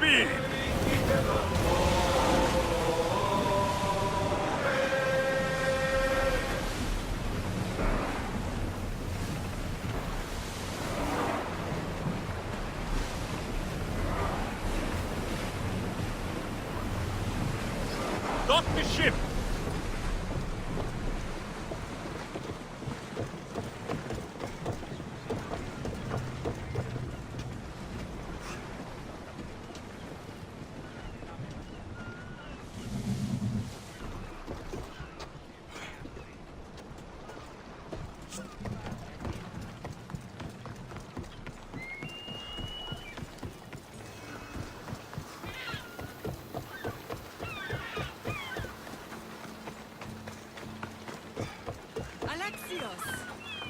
speed! Dock the ship!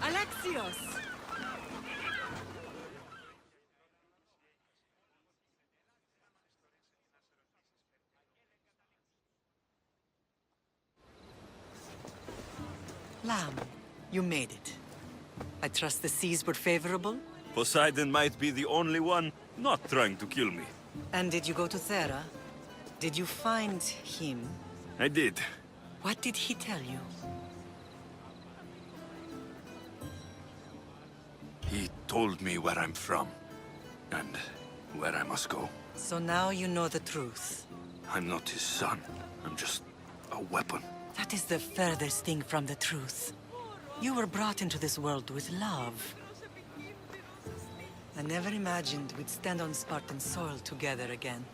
Alexios! Lamb, you made it. I trust the seas were favorable? Poseidon might be the only one not trying to kill me. And did you go to Thera? Did you find him? I did. What did he tell you? He told me where I'm from, and where I must go. So now you know the truth. I'm not his son. I'm just a weapon. That is the furthest thing from the truth. You were brought into this world with love. I never imagined we'd stand on Spartan soil together again.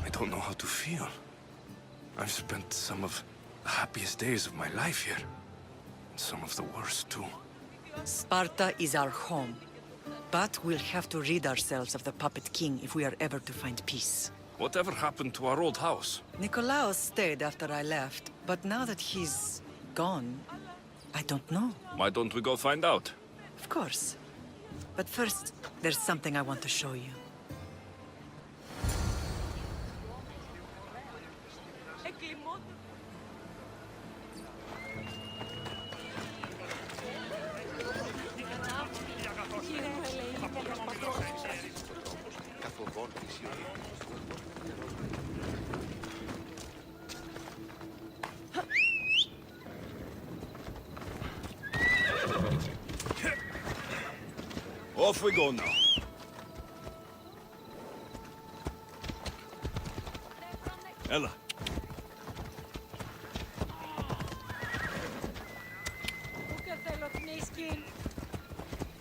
I don't know how to feel. I've spent some of the happiest days of my life here. And some of the worst, too. Sparta is our home. But we'll have to rid ourselves of the Puppet King if we are ever to find peace. Whatever happened to our old house? Nikolaos stayed after I left, but now that he's gone, I don't know. Why don't we go find out? Of course. But first, there's something I want to show you. Off we go now. Ella.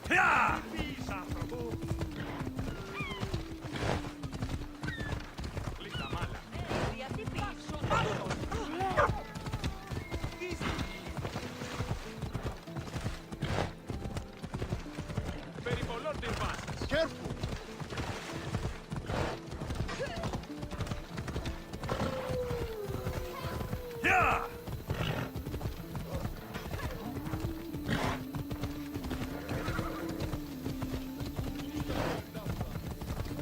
Yeah! Careful! Yeah!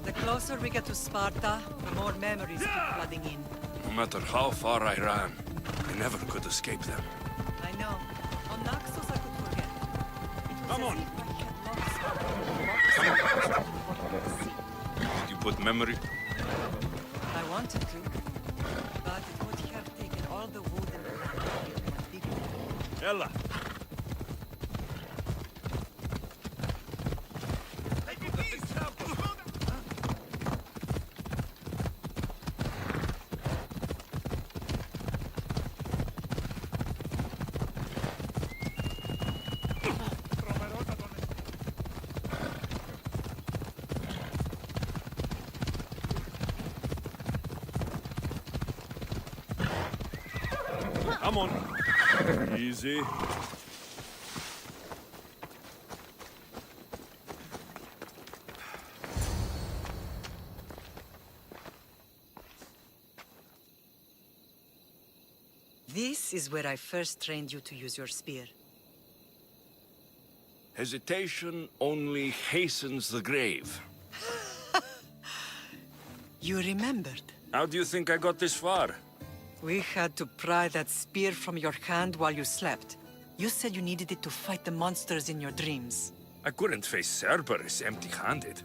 The closer we get to Sparta, the more memories keep flooding in. No matter how far I ran, I never could escape them. I know. On Naxos I could forget. It was Come as on. if I had lost Did you put memory? I wanted to, but it would have taken all the wood and the land to make a big one. Ella. Come on. Easy. This is where I first trained you to use your spear. Hesitation only hastens the grave. You remembered. How do you think I got this far? We had to pry that spear from your hand while you slept. You said you needed it to fight the monsters in your dreams. I couldn't face Cerberus empty-handed.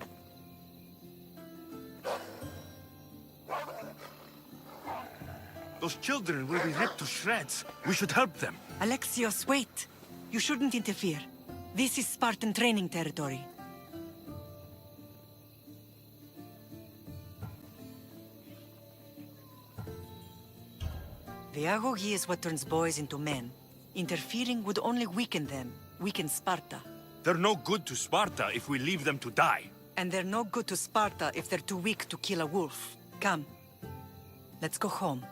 Those children will be ripped to shreds. We should help them. Alexios, wait. You shouldn't interfere. This is Spartan training territory. The agoge is what turns boys into men. Interfering would only weaken them, weaken Sparta. They're no good to Sparta if we leave them to die. And they're no good to Sparta if they're too weak to kill a wolf. Come. Let's go home.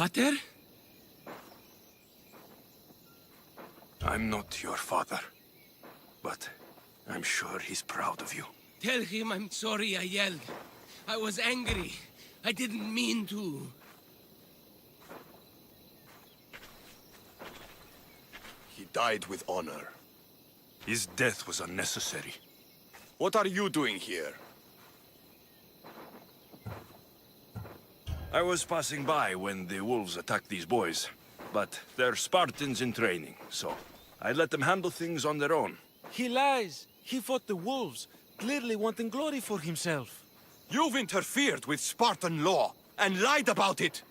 Pater? I'm not your father, but I'm sure he's proud of you. Tell him I'm sorry I yelled. I was angry. I didn't mean to. He died with honor. His death was unnecessary. What are you doing here? I was passing by when the wolves attacked these boys, but they're Spartans in training, so I let them handle things on their own. He lies. He fought the wolves, clearly wanting glory for himself. You've interfered with Spartan law and lied about it.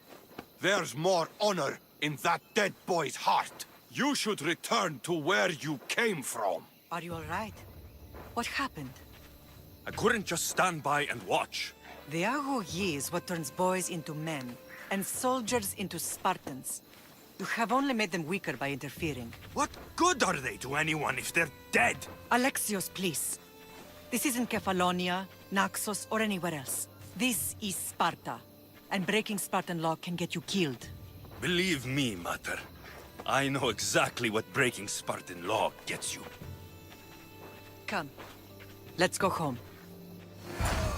There's more honor in that dead boy's heart. You should return to where you came from. Are you all right? What happened? I couldn't just stand by and watch. The agoge is what turns boys into men, and soldiers into Spartans. You have only made them weaker by interfering. What good are they to anyone if they're dead? Alexios, please. This isn't Kefalonia, Naxos, or anywhere else. This is Sparta, and breaking Spartan law can get you killed. Believe me, Mater. I know exactly what breaking Spartan law gets you. Come, let's go home.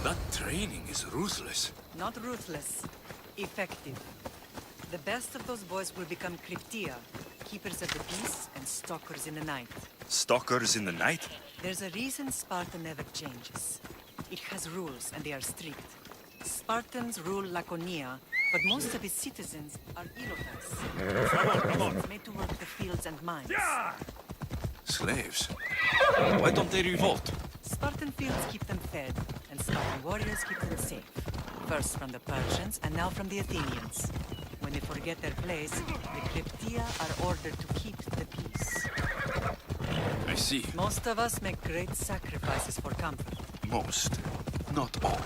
That training is ruthless. Not ruthless, effective. The best of those boys will become Cryptia, keepers of the peace and stalkers in the night. Stalkers in the night? There's a reason Sparta never changes. It has rules, and they are strict. Spartans rule Laconia, but most of its citizens are ilotas. Made to work the fields and mines. Slaves? Why don't they revolt? Spartan fields keep them fed, and Spartan warriors keep them safe. First from the Persians, and now from the Athenians. When they forget their place, the Cryptia are ordered to keep the peace. I see. Most of us make great sacrifices for comfort. Most, not all.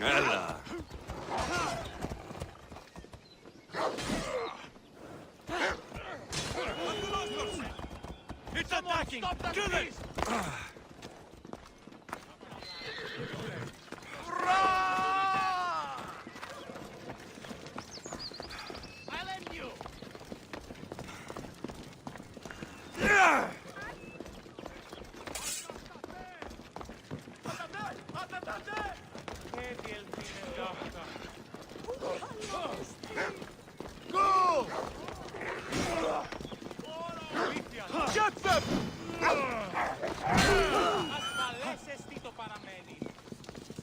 Ella. It's attacking! Kill it! I'll end you! Go! Get them!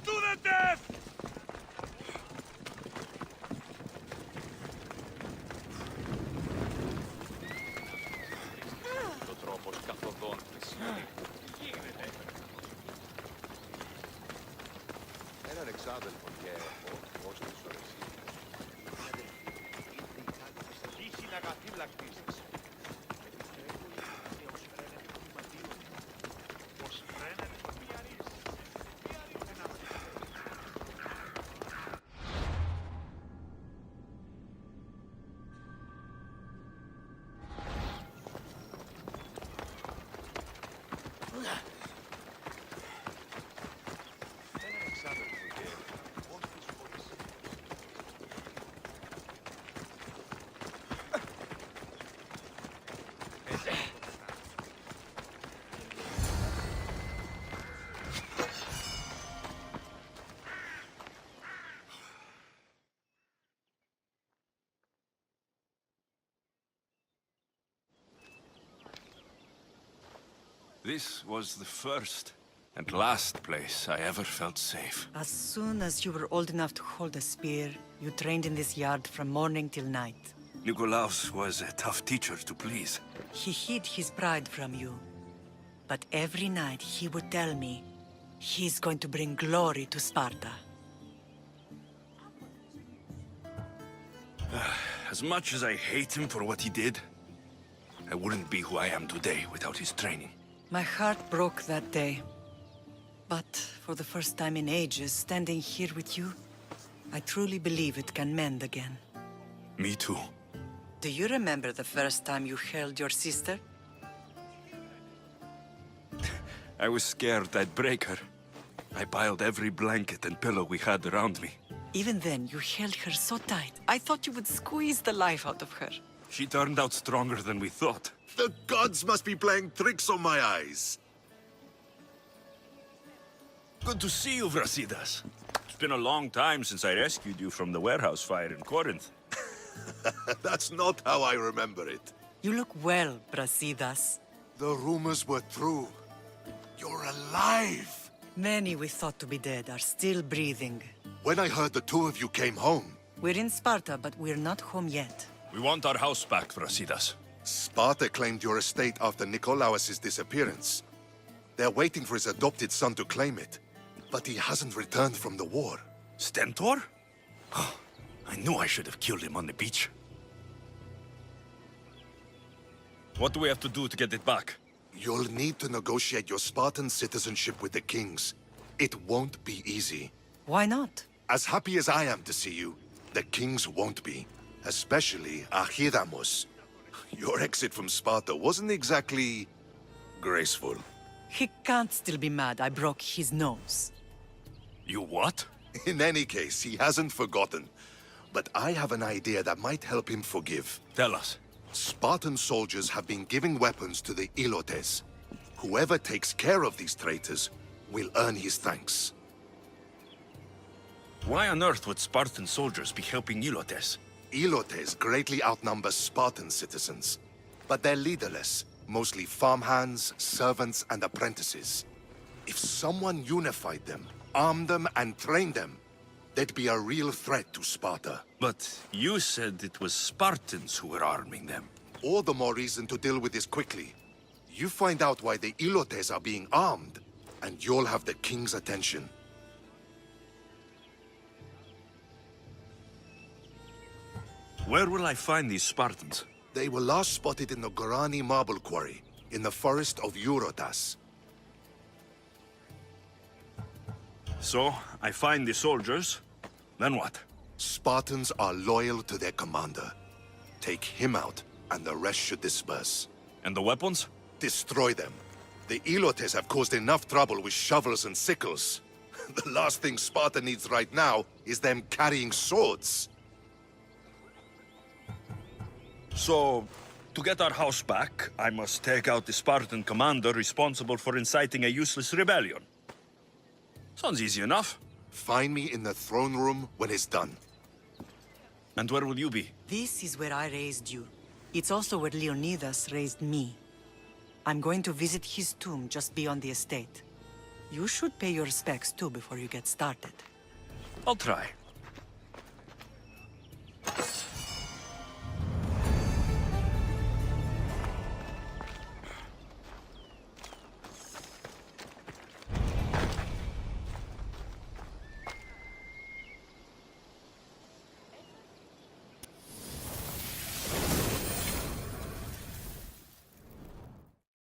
To the death! This was the first and last place I ever felt safe. As soon as you were old enough to hold a spear, you trained in this yard from morning till night. Nikolaos was a tough teacher to please. He hid his pride from you. But every night he would tell me, he's going to bring glory to Sparta. As much as I hate him for what he did, I wouldn't be who I am today without his training. My heart broke that day. But for the first time in ages, standing here with you, I truly believe it can mend again. Me too. Do you remember the first time you held your sister? I was scared I'd break her. I piled every blanket and pillow we had around me. Even then, you held her so tight, I thought you would squeeze the life out of her. She turned out stronger than we thought. The gods must be playing tricks on my eyes. Good to see you, Brasidas. It's been a long time since I rescued you from the warehouse fire in Corinth. That's not how I remember it. You look well, Brasidas. The rumors were true. You're alive! Many we thought to be dead are still breathing. When I heard the two of you came home, We're in Sparta, but we're not home yet. We want our house back, Brasidas. Sparta claimed your estate after Nikolaos' disappearance. They're waiting for his adopted son to claim it. But he hasn't returned from the war. Stentor? I knew I should have killed him on the beach. What do we have to do to get it back? You'll need to negotiate your Spartan citizenship with the kings. It won't be easy. Why not? As happy as I am to see you, the kings won't be. Especially Archidamos. Your exit from Sparta wasn't exactly graceful. He can't still be mad I broke his nose. You what? In any case, he hasn't forgotten. But I have an idea that might help him forgive. Tell us. Spartan soldiers have been giving weapons to the Ilotes. Whoever takes care of these traitors will earn his thanks. Why on earth would Spartan soldiers be helping Ilotes? Ilotes greatly outnumber Spartan citizens. But they're leaderless, mostly farmhands, servants, and apprentices. If someone unified them, armed them, and trained them, they'd be a real threat to Sparta. But you said it was Spartans who were arming them. All the more reason to deal with this quickly. You find out why the Ilotes are being armed, and you'll have the king's attention. Where will I find these Spartans? They were last spotted in the Gorani marble quarry, in the forest of Eurotas. So, I find the soldiers, then what? Spartans are loyal to their commander. Take him out, and the rest should disperse. And the weapons? Destroy them. The Ilotes have caused enough trouble with shovels and sickles. The last thing Sparta needs right now is them carrying swords. So, to get our house back, I must take out the Spartan commander responsible for inciting a useless rebellion. Sounds easy enough. Find me in the throne room when it's done. And where will you be? This is where I raised you. It's also where Leonidas raised me. I'm going to visit his tomb just beyond the estate. You should pay your respects too before you get started. I'll try.